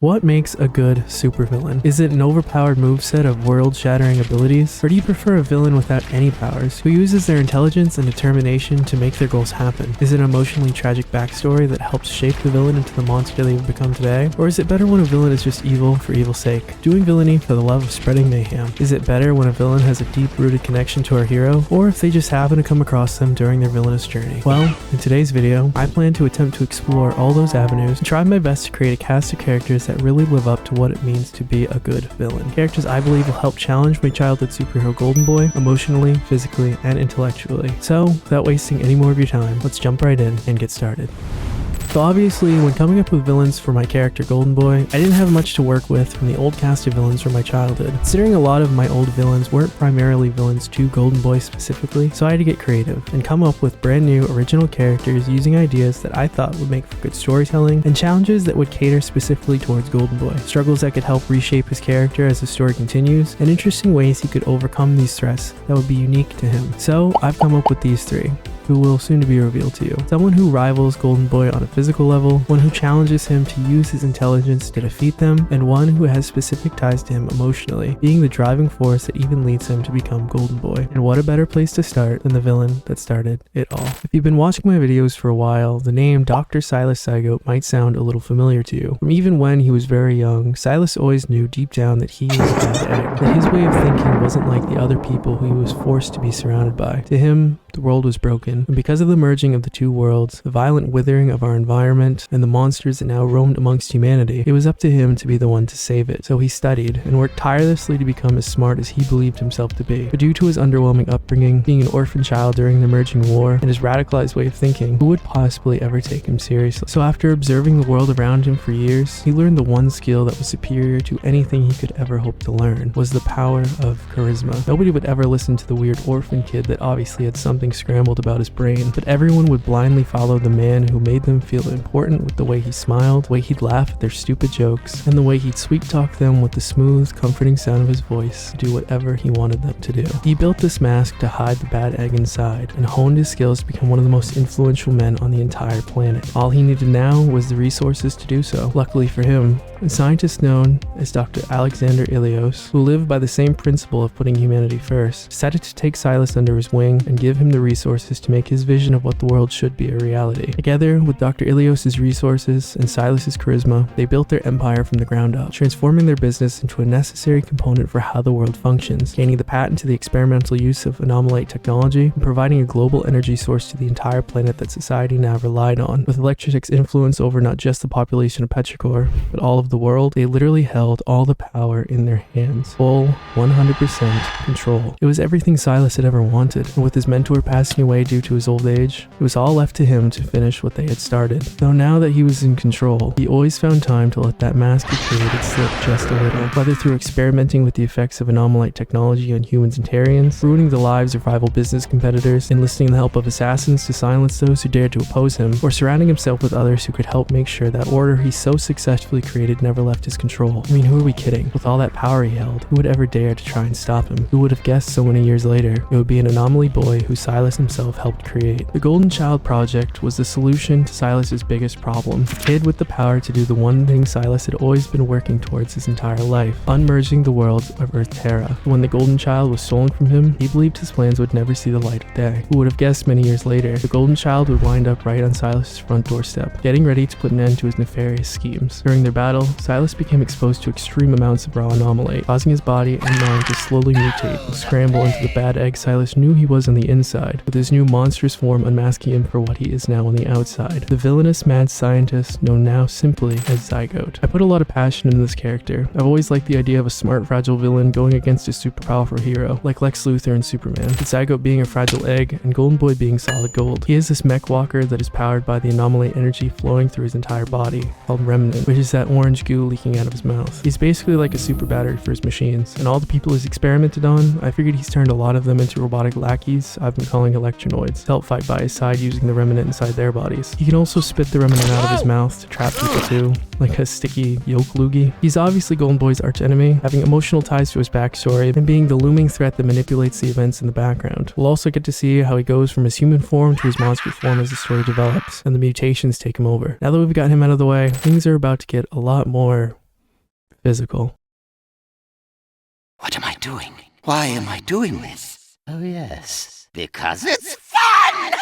What makes a good supervillain? Is it an overpowered moveset of world-shattering abilities? Or do you prefer a villain without any powers, who uses their intelligence and determination to make their goals happen? Is it an emotionally tragic backstory that helps shape the villain into the monster they've become today? Or is it better when a villain is just evil for evil's sake, doing villainy for the love of spreading mayhem? Is it better when a villain has a deep-rooted connection to our hero, or if they just happen to come across them during their villainous journey? Well, in today's video, I plan to attempt to explore all those avenues and try my best to create a cast of characters that really live up to what it means to be a good villain. Characters I believe will help challenge my childhood superhero Golden Boy emotionally, physically, and intellectually. So, without wasting any more of your time, let's jump right in and get started. So obviously, when coming up with villains for my character Golden Boy, I didn't have much to work with from the old cast of villains from my childhood. Considering a lot of my old villains weren't primarily villains to Golden Boy specifically, so I had to get creative and come up with brand new original characters using ideas that I thought would make for good storytelling and challenges that would cater specifically towards Golden Boy. Struggles that could help reshape his character as the story continues, and interesting ways he could overcome these threats that would be unique to him. So I've come up with these three, who will soon to be revealed to you. Someone who rivals Golden Boy on a physical level, one who challenges him to use his intelligence to defeat them, and one who has specific ties to him emotionally, being the driving force that even leads him to become Golden Boy. And what a better place to start than the villain that started it all. If you've been watching my videos for a while, the name Dr. Silas Zygote might sound a little familiar to you. From even when he was very young, Silas always knew deep down that he was a bad egg, that his way of thinking wasn't like the other people who he was forced to be surrounded by. To him, the world was broken, and because of the merging of the two worlds, the violent withering of our environment, and the monsters that now roamed amongst humanity, it was up to him to be the one to save it. So he studied and worked tirelessly to become as smart as he believed himself to be. But due to his underwhelming upbringing, being an orphan child during the merging war, and his radicalized way of thinking, who would possibly ever take him seriously? So after observing the world around him for years, he learned the one skill that was superior to anything he could ever hope to learn, was the power of charisma. Nobody would ever listen to the weird orphan kid that obviously had something scrambled about his brain, but everyone would blindly follow the man who made them feel important with the way he smiled, the way he'd laugh at their stupid jokes, and the way he'd sweet talk them with the smooth, comforting sound of his voice to do whatever he wanted them to do. He built this mask to hide the bad egg inside, and honed his skills to become one of the most influential men on the entire planet. All he needed now was the resources to do so. Luckily for him, a scientist known as Dr. Alexander Ilios, who lived by the same principle of putting humanity first, decided to take Silas under his wing and give him the resources to make his vision of what the world should be a reality. Together with Dr. Ilios' resources and Silas's charisma, they built their empire from the ground up, transforming their business into a necessary component for how the world functions, gaining the patent to the experimental use of anomalite technology, and providing a global energy source to the entire planet that society now relied on. With Electrotech's influence over not just the population of Petrichor, but all of the world, they literally held all the power in their hands. Full 100% control. It was everything Silas had ever wanted, and with his mentor passing away due to his old age, it was all left to him to finish what they had started. Though now that he was in control, he always found time to let that mask he created slip just a little, whether through experimenting with the effects of anomalite technology on humans and Terrians, ruining the lives of rival business competitors, enlisting the help of assassins to silence those who dared to oppose him, or surrounding himself with others who could help make sure that order he so successfully created never left his control. I mean, who are we kidding? With all that power he held, who would ever dare to try and stop him? Who would have guessed so many years later it would be an anomaly boy who Silas himself helped create? The Golden Child Project was the solution to Silas's biggest problem. A kid with the power to do the one thing Silas had always been working towards his entire life, unmerging the worlds of Earth Terra. When the Golden Child was stolen from him, he believed his plans would never see the light of day. Who would have guessed many years later, the Golden Child would wind up right on Silas's front doorstep, getting ready to put an end to his nefarious schemes. During their battle, Silas became exposed to extreme amounts of raw anomalite, causing his body and mind to slowly mutate and scramble into the bad egg Silas knew he was on the inside, with his new monstrous form unmasking him for what he is now on the outside. The villainous mad scientist known now simply as Zygote. I put a lot of passion in this character. I've always liked the idea of a smart, fragile villain going against a super powerful hero, like Lex Luthor and Superman, with Zygote being a fragile egg and Golden Boy being solid gold. He is this mech walker that is powered by the anomalite energy flowing through his entire body, called Remnant, which is that orange goo leaking out of his mouth. He's basically like a super battery for his machines, and all the people he's experimented on, I figured he's turned a lot of them into robotic lackeys I've been calling electronoids, to help fight by his side using the remnant inside their bodies. He can also spit the remnant out of his mouth to trap people too, like a sticky yolk loogie. He's obviously Golden Boy's archenemy, having emotional ties to his backstory, and being the looming threat that manipulates the events in the background. We'll also get to see how he goes from his human form to his monster form as the story develops, and the mutations take him over. Now that we've got him out of the way, things are about to get a lot more physical. What am I doing? Why am I doing this? Oh yes, because it's fun!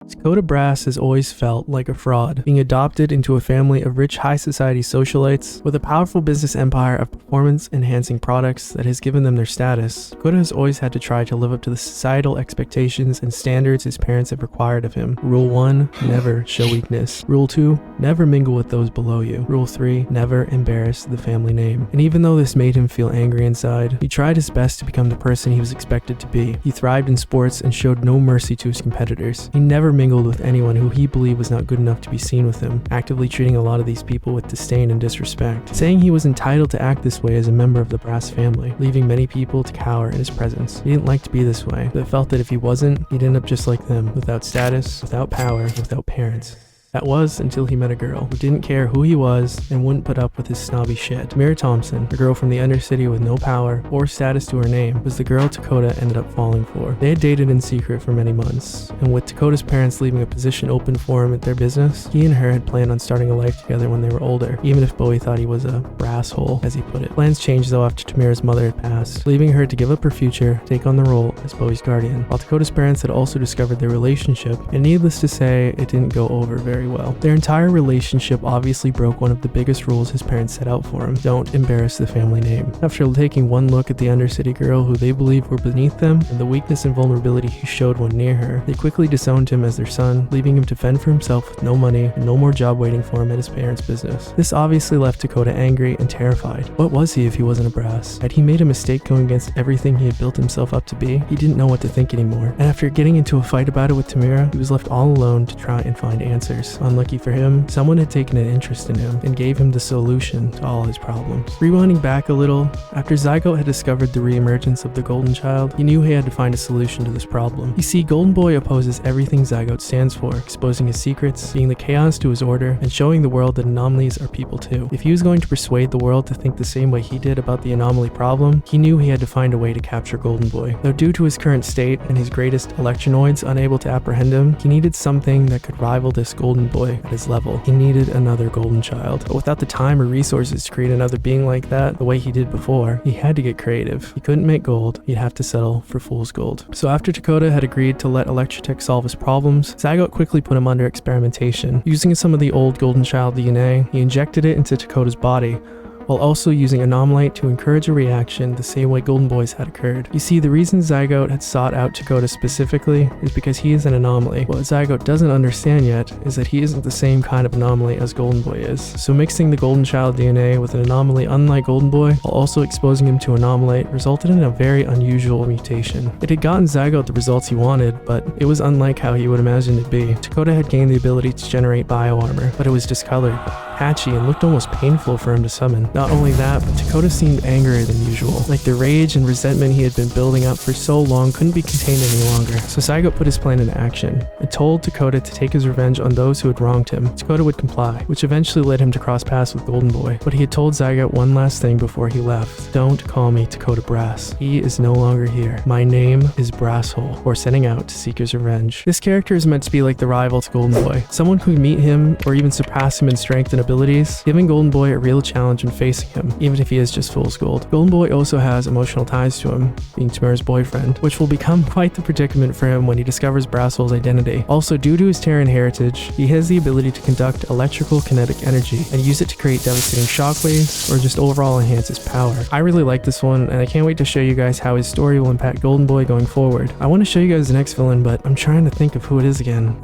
Zygote Brass has always felt like a fraud, being adopted into a family of rich high society socialites with a powerful business empire of performance-enhancing products that has given them their status. Zygote has always had to try to live up to the societal expectations and standards his parents have required of him. Rule 1, never show weakness. Rule 2, never mingle with those below you. Rule 3, never embarrass the family name. And even though this made him feel angry inside, he tried his best to become the person he was expected to be. He thrived in sports and showed no mercy to his competitors. He never mingled with anyone who he believed was not good enough to be seen with him, actively treating a lot of these people with disdain and disrespect, saying he was entitled to act this way as a member of the Brass family, leaving many people to cower in his presence. He didn't like to be this way, but felt that if he wasn't, he'd end up just like them, without status, without power, without parents. That was until he met a girl who didn't care who he was and wouldn't put up with his snobby shit. Tamira Thompson, a girl from the Undercity with no power or status to her name, was the girl Zygote ended up falling for. They had dated in secret for many months, and with Dakota's parents leaving a position open for him at their business, he and her had planned on starting a life together when they were older, even if Bowie thought he was a brasshole, as he put it. Plans changed though after Tamira's mother had passed, leaving her to give up her future, take on the role as Bowie's guardian. While Dakota's parents had also discovered their relationship, and needless to say, it didn't go over very well. Their entire relationship obviously broke one of the biggest rules his parents set out for him: don't embarrass the family name. After taking one look at the Undercity girl who they believed were beneath them and the weakness and vulnerability he showed when near her, they quickly disowned him as their son, leaving him to fend for himself with no money and no more job waiting for him at his parents' business. This obviously left Zygote angry and terrified. What was he if he wasn't a Brass? Had he made a mistake going against everything he had built himself up to be? He didn't know what to think anymore, and after getting into a fight about it with Tamira, he was left all alone to try and find answers. Unlucky for him, someone had taken an interest in him and gave him the solution to all his problems. Rewinding back a little, after Zygote had discovered the reemergence of the Golden Child, he knew he had to find a solution to this problem. You see, Golden Boy opposes everything Zygote stands for, exposing his secrets, being the chaos to his order, and showing the world that anomalies are people too. If he was going to persuade the world to think the same way he did about the anomaly problem, he knew he had to find a way to capture Golden Boy. Though due to his current state and his greatest electronoids unable to apprehend him, he needed something that could rival this Golden Boy at his level. He needed another Golden Child, but without the time or resources to create another being like that the way he did before, he had to get creative. He couldn't make gold, he'd have to settle for fool's gold. So after Zygote had agreed to let Electrotech solve his problems, Zygote quickly put him under experimentation. Using some of the old Golden Child DNA, he injected it into Dakota's body, while also using Anomalite to encourage a reaction the same way Golden Boy's had occurred. You see, the reason Zygote had sought out Zygote specifically is because he is an anomaly. What Zygote doesn't understand yet is that he isn't the same kind of anomaly as Golden Boy is. So mixing the Golden Child DNA with an anomaly unlike Golden Boy, while also exposing him to Anomalite, resulted in a very unusual mutation. It had gotten Zygote the results he wanted, but it was unlike how he would imagine it be. Zygote had gained the ability to generate bioarmor, but it was discolored, patchy, and looked almost painful for him to summon. Not only that, but Zygote seemed angrier than usual. Like the rage and resentment he had been building up for so long couldn't be contained any longer. So Zygote put his plan into action and told Zygote to take his revenge on those who had wronged him. Zygote would comply, which eventually led him to cross paths with Golden Boy. But he had told Zygote one last thing before he left: don't call me Zygote Brass. He is no longer here. My name is Brasshole, or setting out to seek his revenge. This character is meant to be like the rival to Golden Boy, someone who would meet him or even surpass him in strength and abilities, giving Golden Boy a real challenge in facing him, even if he is just fool's gold. Golden Boy also has emotional ties to him, being Tamira's boyfriend, which will become quite the predicament for him when he discovers Brasshole's identity. Also, due to his Terran heritage, he has the ability to conduct electrical kinetic energy and use it to create devastating shockwaves or just overall enhance his power. I really like this one, and I can't wait to show you guys how his story will impact Golden Boy going forward. I want to show you guys the next villain, but I'm trying to think of who it is again.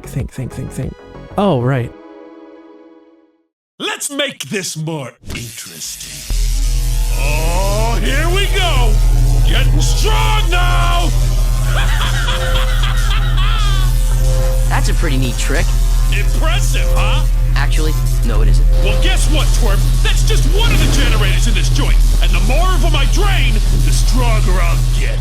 Think. Oh, right. Let's make this more interesting. Oh, here we go! Getting strong now! That's a pretty neat trick. Impressive, huh? Actually, no it isn't. Well, guess what, twerp? That's just one of the generators in this joint, and the more of them I drain, the stronger I'll get.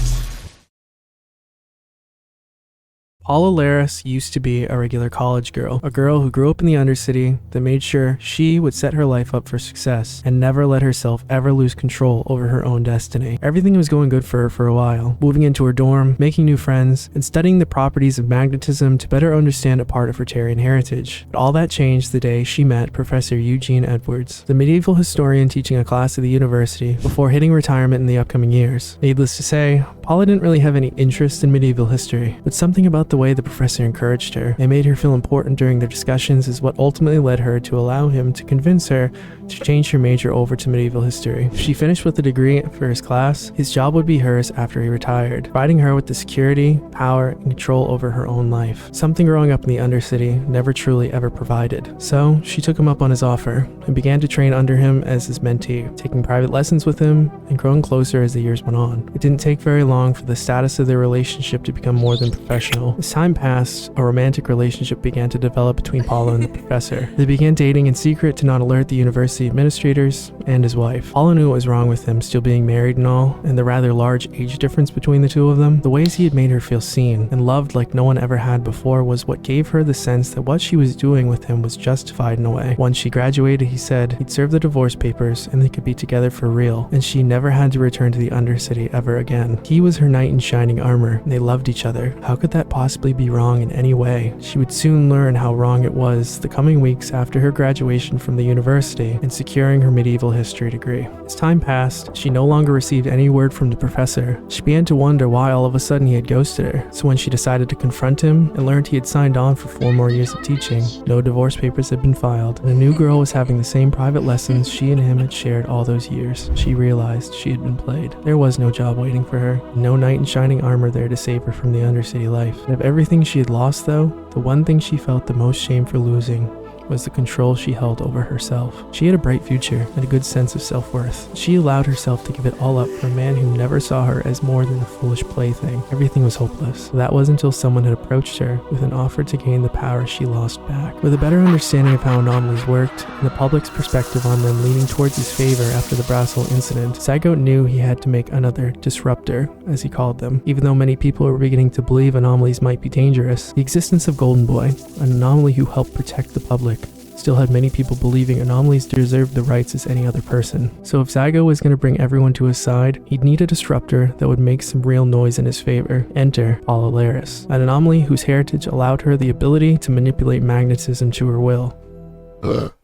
Paula Laris used to be a regular college girl, a girl who grew up in the Undercity that made sure she would set her life up for success and never let herself ever lose control over her own destiny. Everything was going good for her for a while, moving into her dorm, making new friends, and studying the properties of magnetism to better understand a part of her Terrian heritage. But all that changed the day she met Professor Eugene Edwards, the medieval historian teaching a class at the university before hitting retirement in the upcoming years. Needless to say, Paula didn't really have any interest in medieval history, but something about the way the professor encouraged her and made her feel important during their discussions is what ultimately led her to allow him to convince her to change her major over to medieval history. If she finished with a degree for his class, his job would be hers after he retired, providing her with the security, power, and control over her own life, something growing up in the Undercity never truly ever provided. So she took him up on his offer and began to train under him as his mentee, taking private lessons with him and growing closer as the years went on. It didn't take very long for the status of their relationship to become more than professional. As time passed, a romantic relationship began to develop between Paula and the professor. They began dating in secret to not alert the university administrators and his wife. Paula knew what was wrong with him still being married and all, and the rather large age difference between the two of them. The ways he had made her feel seen and loved like no one ever had before was what gave her the sense that what she was doing with him was justified in a way. Once she graduated, he said he'd serve the divorce papers and they could be together for real, and she never had to return to the Undercity ever again. He was her knight in shining armor, and they loved each other. How could that possibly be wrong in any way? She would soon learn how wrong it was the coming weeks after her graduation from the university and securing her medieval history degree. As time passed, she no longer received any word from the professor. She began to wonder why all of a sudden he had ghosted her. So when she decided to confront him and learned he had signed on for 4 more years of teaching, no divorce papers had been filed, and a new girl was having the same private lessons she and him had shared all those years, she realized she had been played. There was no job waiting for her, no knight in shining armor there to save her from the Undercity life. And of everything she had lost though, the one thing she felt the most shame for losing was the control she held over herself. She had a bright future and a good sense of self-worth. She allowed herself to give it all up for a man who never saw her as more than a foolish plaything. Everything was hopeless. That was until someone had approached her with an offer to gain the power she lost back. With a better understanding of how anomalies worked and the public's perspective on them leaning towards his favor after the Brasshole incident, Zygote knew he had to make another disruptor, as he called them. Even though many people were beginning to believe anomalies might be dangerous, the existence of Golden Boy, an anomaly who helped protect the public, still had many people believing anomalies deserved the rights as any other person. So if Zygote was going to bring everyone to his side, he'd need a disruptor that would make some real noise in his favor. Enter Paula Laris, an anomaly whose heritage allowed her the ability to manipulate magnetism to her will.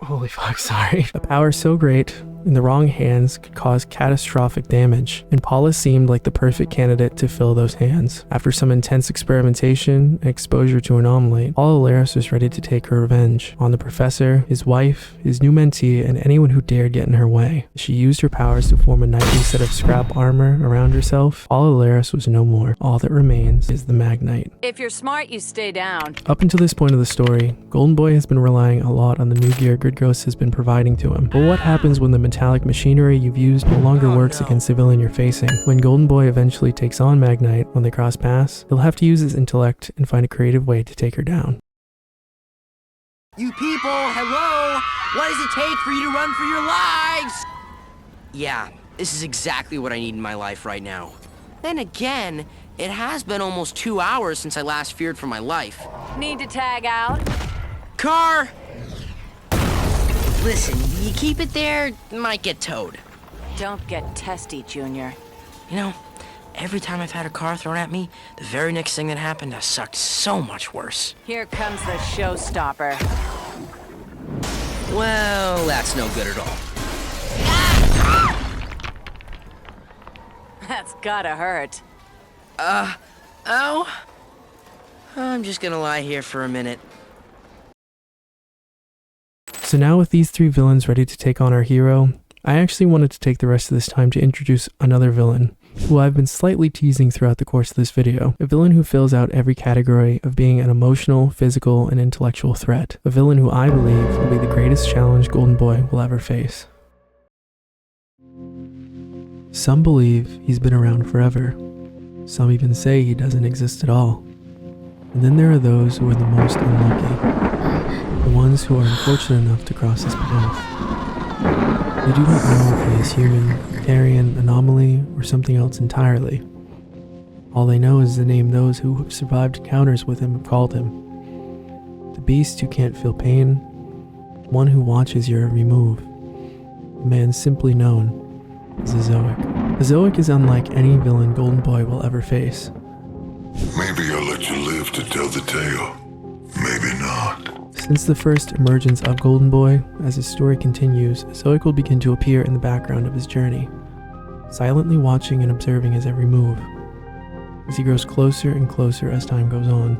Holy fuck, sorry. A power so great, in the wrong hands, could cause catastrophic damage, and Paula seemed like the perfect candidate to fill those hands. After some intense experimentation and exposure to Anomaly, Paula Laris was ready to take her revenge on the professor, his wife, his new mentee, and anyone who dared get in her way. She used her powers to form a knightly set of scrap armor around herself. Paula Laris was no more. All that remains is the Magknight. If you're smart, you stay down. Up until this point of the story, Golden Boy has been relying a lot on the new gear Gridghost has been providing to him. But what happens when the metallic machinery you've used no longer works against the villain you're facing? When Golden Boy eventually takes on Magknight when they cross paths, he'll have to use his intellect and find a creative way to take her down. You people, hello! What does it take for you to run for your lives? Yeah, this is exactly what I need in my life right now. Then again, it has been almost 2 hours since I last feared for my life. Need to tag out? Car! Listen, you keep it there, it might get towed. Don't get testy, Junior. You know, every time I've had a car thrown at me, the very next thing that happened has sucked so much worse. Here comes the showstopper. Well, that's no good at all. That's gotta hurt. Ow? I'm just gonna lie here for a minute. So now with these 3 villains ready to take on our hero, I actually wanted to take the rest of this time to introduce another villain, who I've been slightly teasing throughout the course of this video. A villain who fills out every category of being an emotional, physical, and intellectual threat. A villain who I believe will be the greatest challenge Golden Boy will ever face. Some believe he's been around forever. Some even say he doesn't exist at all. And then there are those who are the most unlucky. The ones who are unfortunate enough to cross his path. They do not know if he is human, Terrian, anomaly, or something else entirely. All they know is the name those who have survived encounters with him have called him. The beast who can't feel pain, one who watches your every move. A man simply known as Azoic. Azoic is unlike any villain Golden Boy will ever face. Maybe I'll let you live to tell the tale. Maybe not. Since the first emergence of Golden Boy, as his story continues, Azoic will begin to appear in the background of his journey, silently watching and observing his every move, as he grows closer and closer as time goes on.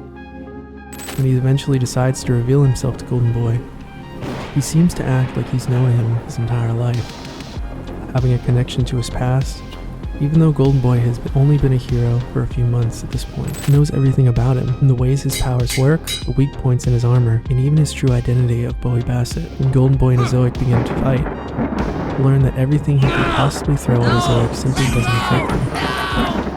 When he eventually decides to reveal himself to Golden Boy, he seems to act like he's known him his entire life, having a connection to his past. Even though Golden Boy has only been a hero for a few months at this point, he knows everything about him, from the ways his powers work, the weak points in his armor, and even his true identity of Bowie Bassett. When Golden Boy and Azoic begin to fight, we learn that everything he could possibly throw at Azoic simply doesn't affect him.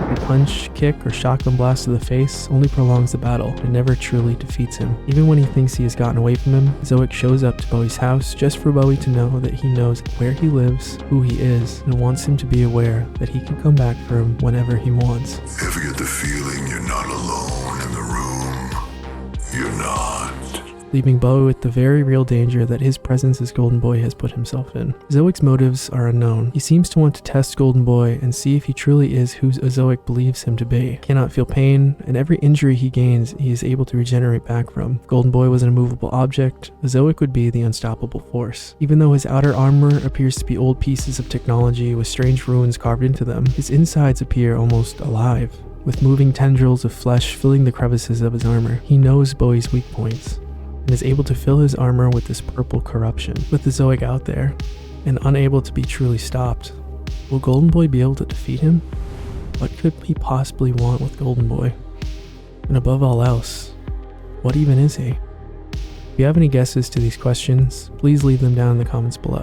A punch, kick, or shotgun blast to the face only prolongs the battle and never truly defeats him. Even when he thinks he has gotten away from him, Azoic shows up to Bowie's house just for Bowie to know that he knows where he lives, who he is, and wants him to be aware that he can come back for him whenever he wants. Ever get the feeling you're not alone in the room? You're not. Leaving Bowie with the very real danger that his presence as Golden Boy has put himself in. Azoic's motives are unknown. He seems to want to test Golden Boy and see if he truly is who Azoic believes him to be. He cannot feel pain, and every injury he gains, he is able to regenerate back from. If Golden Boy was an immovable object, Azoic would be the unstoppable force. Even though his outer armor appears to be old pieces of technology with strange runes carved into them, his insides appear almost alive, with moving tendrils of flesh filling the crevices of his armor. He knows Bowie's weak points, and is able to fill his armor with this purple corruption. With Azoic out there, and unable to be truly stopped, will Golden Boy be able to defeat him? What could he possibly want with Golden Boy? And above all else, what even is he? If you have any guesses to these questions, please leave them down in the comments below.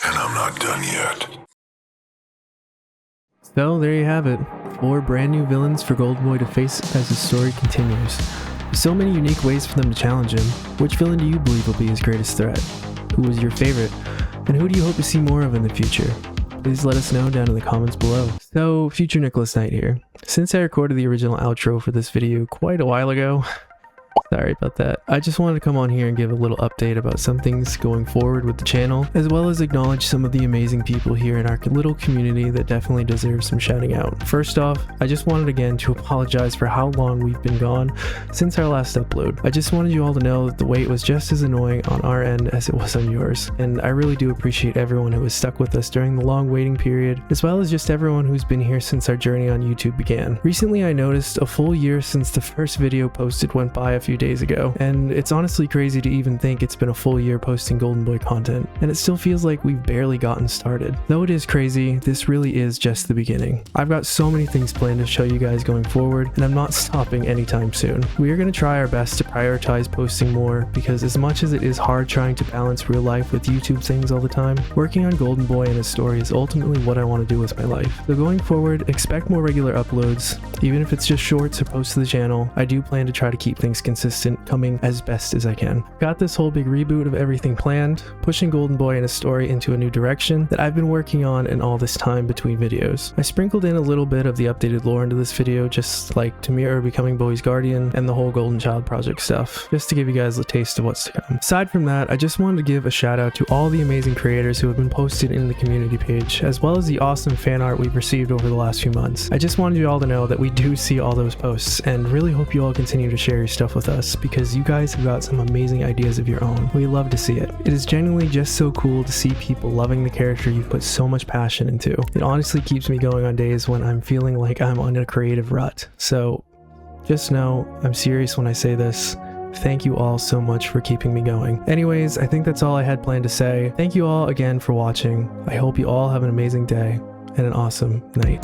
And I'm not done yet. So there you have it, 4 brand new villains for Golden Boy to face as his story continues. So many unique ways for them to challenge him. Which villain do you believe will be his greatest threat? Who was your favorite? And who do you hope to see more of in the future? Please let us know down in the comments below. So, future Nicholas Knight here. Since I recorded the original outro for this video quite a while ago, sorry about that, I just wanted to come on here and give a little update about some things going forward with the channel, as well as acknowledge some of the amazing people here in our little community that definitely deserve some shouting out. First off, I just wanted again to apologize for how long we've been gone since our last upload. I just wanted you all to know that the wait was just as annoying on our end as it was on yours, and I really do appreciate everyone who has stuck with us during the long waiting period, as well as just everyone who's been here since our journey on YouTube began. Recently I noticed a full year since the first video posted went by a few days ago, and it's honestly crazy to even think it's been a full year posting Golden Boy content, and it still feels like we've barely gotten started. Though it is crazy, this really is just the beginning. I've got so many things planned to show you guys going forward, and I'm not stopping anytime soon. We are going to try our best to prioritize posting more, because as much as it is hard trying to balance real life with YouTube things all the time, working on Golden Boy and his story is ultimately what I want to do with my life. So going forward, expect more regular uploads, even if it's just shorts or posts to the channel. I do plan to try to keep things consistent, coming as best as I can. Got this whole big reboot of everything planned, pushing Golden Boy and his story into a new direction that I've been working on in all this time between videos. I sprinkled in a little bit of the updated lore into this video, just like to mirror becoming Bowie's guardian and the whole Golden Child project stuff, just to give you guys a taste of what's to come. Aside from that, I just wanted to give a shout out to all the amazing creators who have been posted in the community page, as well as the awesome fan art we've received over the last few months. I just wanted you all to know that we do see all those posts, and really hope you all continue to share your stuff with us, because you guys have got some amazing ideas of your own. We love to see it. It is genuinely just so cool to see people loving the character you've put so much passion into. It honestly keeps me going on days when I'm feeling like I'm on a creative rut. So just know I'm serious when I say this. Thank you all so much for keeping me going. Anyways, I think that's all I had planned to say. Thank you all again for watching. I hope you all have an amazing day and an awesome night.